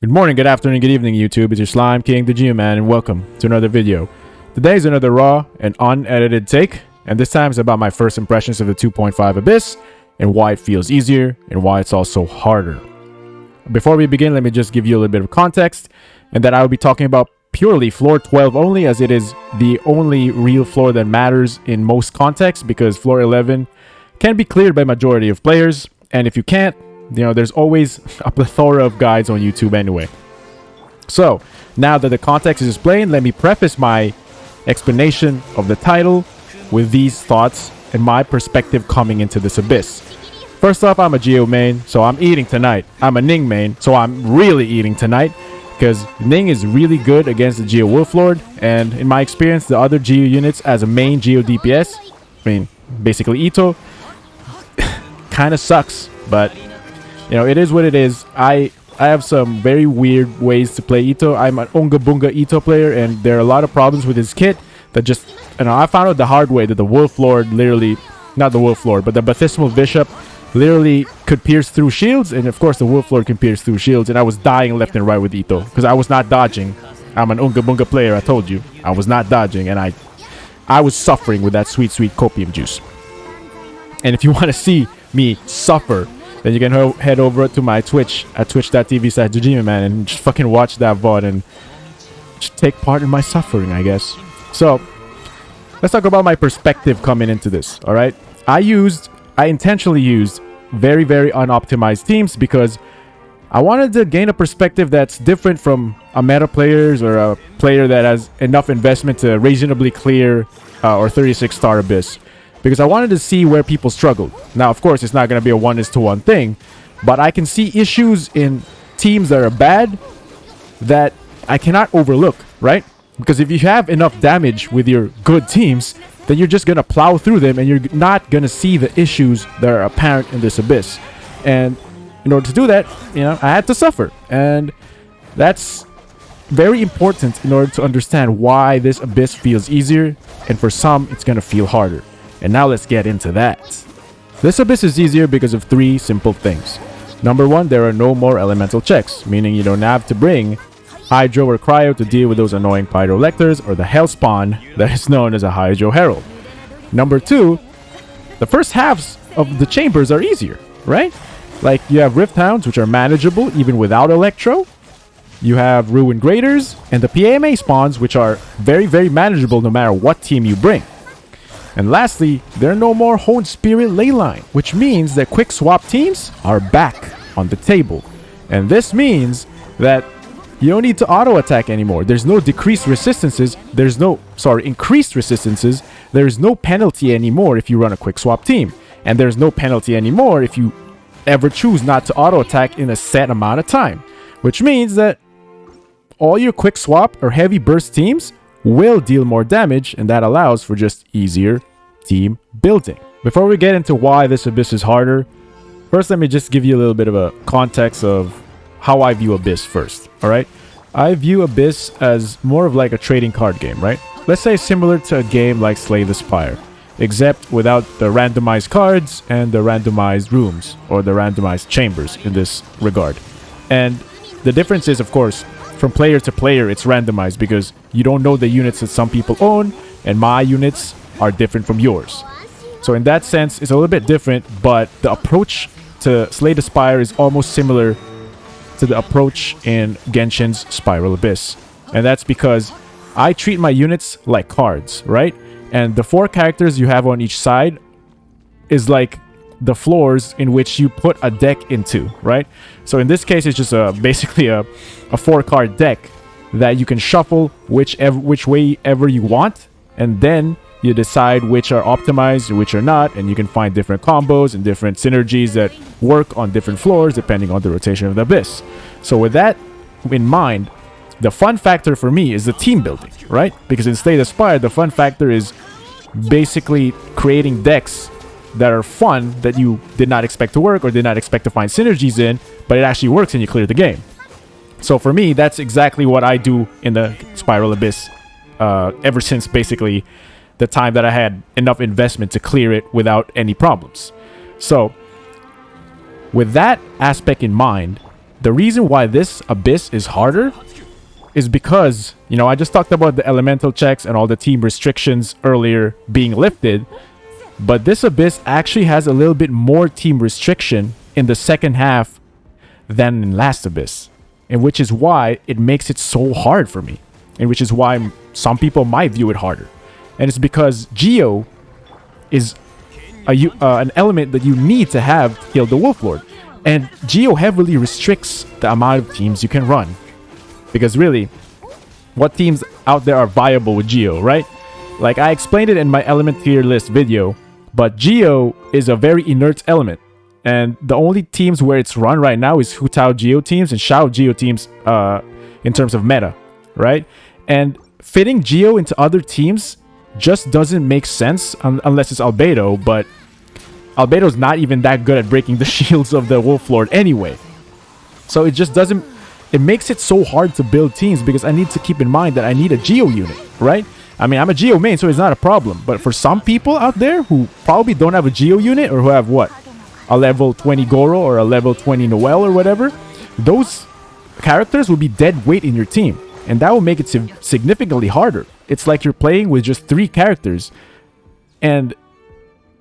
Good morning, good afternoon, good evening, YouTube. It's your Slime King, the Geo Man, and welcome to another video. Today's another raw and unedited take, and this time it's about my first impressions of the 2.5 Abyss, and why it feels easier, and why it's also harder. Before we begin, let me just give you a little bit of context, and that I will be talking about purely floor 12 only, as it is the only real floor that matters in most contexts, because floor 11 can be cleared by majority of players, and if you can't, there's always a plethora of guides on YouTube anyway. So, now that the context is explained, let me preface my explanation of the title with these thoughts and my perspective coming into this abyss. First off, I'm a Geo main, so I'm eating tonight. I'm a Ning main, so I'm really eating tonight, because Ning is really good against the Geo Wolflord, and in my experience, the other Geo units as a main Geo DPS, basically Ito, kind of sucks, but it is what it is. I have some very weird ways to play Ito. I'm an Unga Bunga Ito player, and there are a lot of problems with his kit that just, I found out the hard way that the Wolf Lord literally, not the Wolf Lord, but the Baptismal Bishop literally could pierce through shields, and of course the Wolf Lord can pierce through shields, and I was dying left and right with Ito, because I was not dodging. I'm an Unga Bunga player, I told you. I was not dodging, and I was suffering with that sweet, sweet copium juice. And if you want to see me suffer, then you can head over to my Twitch at twitch.tv/GeoMan and just fucking watch that VOD and just take part in my suffering, I guess. So, let's talk about my perspective coming into this, alright? I intentionally used very, very unoptimized teams because I wanted to gain a perspective that's different from a meta players or a player that has enough investment to reasonably clear or 36-star Abyss. Because I wanted to see where people struggled. Now, of course, it's not going to be a 1:1 thing, but I can see issues in teams that are bad that I cannot overlook, right? Because if you have enough damage with your good teams, then you're just going to plow through them and you're not going to see the issues that are apparent in this abyss. And in order to do that, I had to suffer. And that's very important in order to understand why this abyss feels easier, and for some, it's going to feel harder. And now let's get into that. This abyss is easier because of three simple things. Number one, there are no more elemental checks, meaning you don't have to bring Hydro or Cryo to deal with those annoying Pyrolectors or the Hellspawn that is known as a Hydro Herald. Number two, the first halves of the chambers are easier, right? Like you have Rift Hounds, which are manageable even without Electro. You have Ruin Graders and the PMA spawns, which are very, very manageable no matter what team you bring. And lastly, there are no more Honed Spirit Leyline, which means that quick swap teams are back on the table. And this means that you don't need to auto attack anymore. There's no decreased resistances. Increased resistances. There's no penalty anymore if you run a quick swap team. And there's no penalty anymore if you ever choose not to auto attack in a set amount of time. Which means that all your quick swap or heavy burst teams will deal more damage, and that allows for just easier team building. Before we get into why this abyss is harder, first let me just give you a little bit of a context of how I view abyss first. Alright, I view abyss as more of like a trading card game, right? Let's say similar to a game like Slay the Spire, except without the randomized cards and the randomized rooms or the randomized chambers in this regard. And the difference is, of course, from player to player, it's randomized because you don't know the units that some people own, and my units are different from yours. So in that sense, it's a little bit different, but the approach to Slay the Spire is almost similar to the approach in Genshin's Spiral Abyss. And that's because I treat my units like cards, right? And the 4 characters you have on each side is like the floors in which you put a deck into, right? So in this case, it's just basically a 4-card deck that you can shuffle which way ever you want, and then you decide which are optimized and which are not, and you can find different combos and different synergies that work on different floors depending on the rotation of the abyss. So with that in mind, the fun factor for me is the team building, right? Because in Slay the Spire, the fun factor is basically creating decks that are fun that you did not expect to work or did not expect to find synergies in, but it actually works and you clear the game. So for me, that's exactly what I do in the Spiral Abyss ever since basically the time that I had enough investment to clear it without any problems. So with that aspect in mind, the reason why this Abyss is harder is because, you know, I just talked about the elemental checks and all the team restrictions earlier being lifted, but this Abyss actually has a little bit more team restriction in the second half than in last Abyss, and which is why it makes it so hard for me, and which is why some people might view it harder. And it's because Geo is an element that you need to have to kill the Wolf Lord, and Geo heavily restricts the amount of teams you can run. Because really, what teams out there are viable with Geo, right? Like I explained it in my element tier list video, but Geo is a very inert element. And the only teams where it's run right now is Hu Tao Geo teams and Shao Geo teams in terms of meta, right? And fitting Geo into other teams just doesn't make sense unless it's Albedo, but Albedo's not even that good at breaking the shields of the Wolf Lord anyway. So it just doesn't... It makes it so hard to build teams because I need to keep in mind that I need a Geo unit, right? I mean, I'm a Geo main, so it's not a problem. But for some people out there who probably don't have a Geo unit or who have what? A level 20 Goro or a level 20 Noelle or whatever, those characters will be dead weight in your team. And that will make it significantly harder. It's like you're playing with just 3 characters. And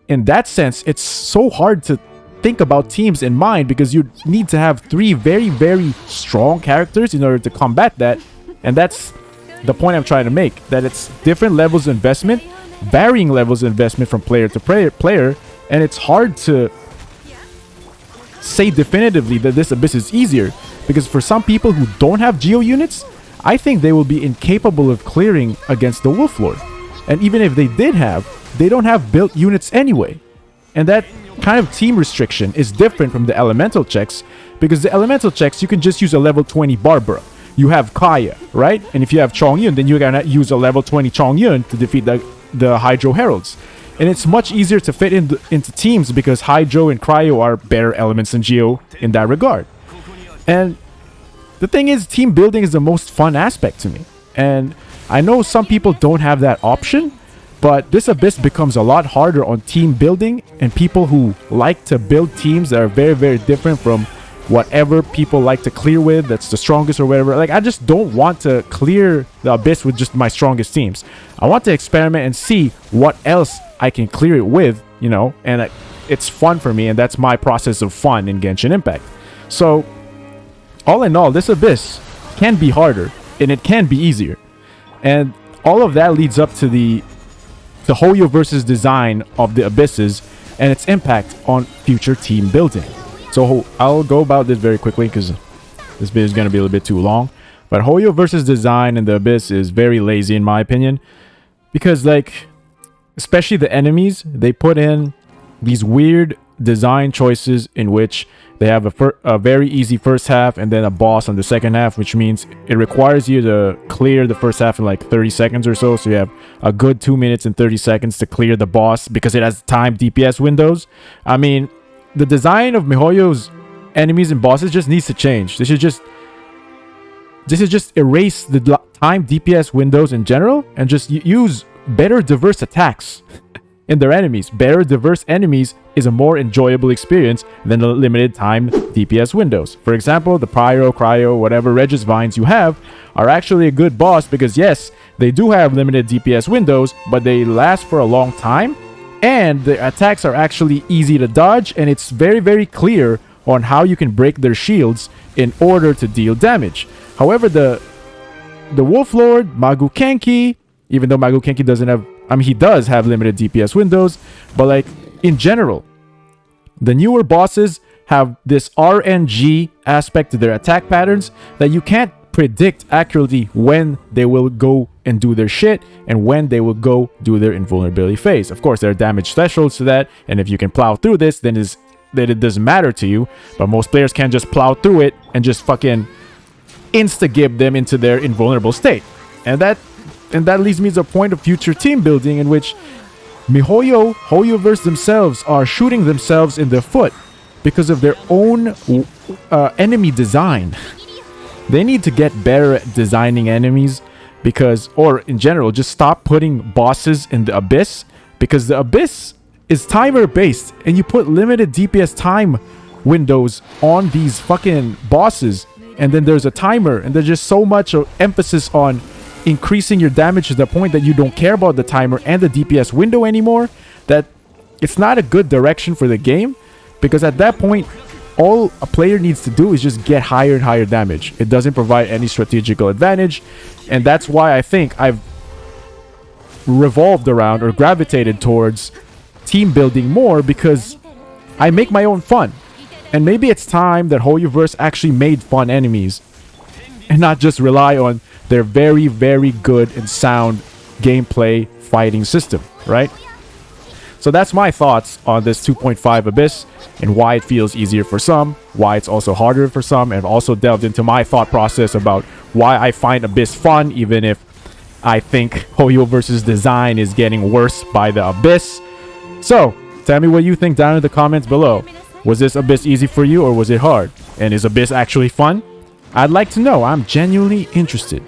in that sense, it's so hard to think about teams in mind because you need to have 3 very, very strong characters in order to combat that. And that's the point I'm trying to make, that it's different levels of investment, varying levels of investment from player to player, and it's hard to say definitively that this Abyss is easier, because for some people who don't have Geo units, I think they will be incapable of clearing against the Wolf Lord. And even if they did have, they don't have built units anyway. And that kind of team restriction is different from the elemental checks, because the elemental checks you can just use a level 20 Barbara. You have Kaya, right? And if you have Chongyun, then you're gonna use a level 20 Chongyun to defeat the Hydro Heralds. And it's much easier to fit into teams because Hydro and Cryo are better elements than Geo in that regard. And the thing is, team building is the most fun aspect to me. And I know some people don't have that option, but this Abyss becomes a lot harder on team building and people who like to build teams that are very, very different from whatever people like to clear with, that's the strongest or whatever. Like, I just don't want to clear the Abyss with just my strongest teams. I want to experiment and see what else I can clear it with, you know, and it's fun for me, and that's my process of fun in Genshin Impact. So, all in all, this Abyss can be harder, and it can be easier. And all of that leads up to the Hoyoverse's design of the Abysses and its impact on future team building. So I'll go about this very quickly because this video is going to be a little bit too long. But Hoyoverse's design in the Abyss is very lazy in my opinion, because like, especially the enemies, they put in these weird design choices in which they have a very easy first half and then a boss on the second half, which means it requires you to clear the first half in like 30 seconds or so. So you have a good 2 minutes and 30 seconds to clear the boss because it has timed DPS windows. I mean, the design of MiHoYo's enemies and bosses just needs to change. This is just erase the timed DPS windows in general and just use better diverse attacks in their enemies. Better diverse enemies is a more enjoyable experience than the limited time DPS windows. For example, the Pyro, Cryo, whatever Regis Vines you have are actually a good boss because yes, they do have limited DPS windows, but they last for a long time and the attacks are actually easy to dodge, and it's very, very clear on how you can break their shields in order to deal damage. However, the Wolf Lord, Magu Kenki, even though Magu Kenki doesn't have, I mean, he does have limited DPS windows, but like in general, the newer bosses have this RNG aspect to their attack patterns that you can't predict accurately when they will go and do their shit and when they will go do their invulnerability phase. Of course, there are damage thresholds to that, and if you can plow through this, then it doesn't matter to you, but most players can't just plow through it and just fucking insta-gib them into their invulnerable state. And that leads me to a point of future team building in which Hoyoverse themselves are shooting themselves in the foot because of their own enemy design. They need to get better at designing enemies because, or in general, just stop putting bosses in the Abyss, because the Abyss is timer based and you put limited DPS time windows on these fucking bosses, and then there's a timer, and there's just so much emphasis on increasing your damage to the point that you don't care about the timer and the DPS window anymore, that it's not a good direction for the game, because at that point all a player needs to do is just get higher and higher damage. It doesn't provide any strategical advantage, and that's why I think I've revolved around or gravitated towards team building more, because I make my own fun. And maybe it's time that Hoyoverse actually made fun enemies and not just rely on their very, very good and sound gameplay fighting system, right? So that's my thoughts on this 2.5 Abyss and why it feels easier for some, why it's also harder for some, and also delved into my thought process about why I find Abyss fun, even if I think Hoyoverse's design is getting worse by the Abyss. So, tell me what you think down in the comments below. Was this Abyss easy for you, or was it hard? And is Abyss actually fun? I'd like to know. I'm genuinely interested.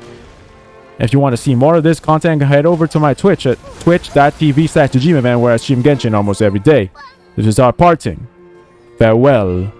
If you want to see more of this content, head over to my Twitch at twitch.tv/GeoMain, where I stream Genshin almost every day. This is our parting. Farewell.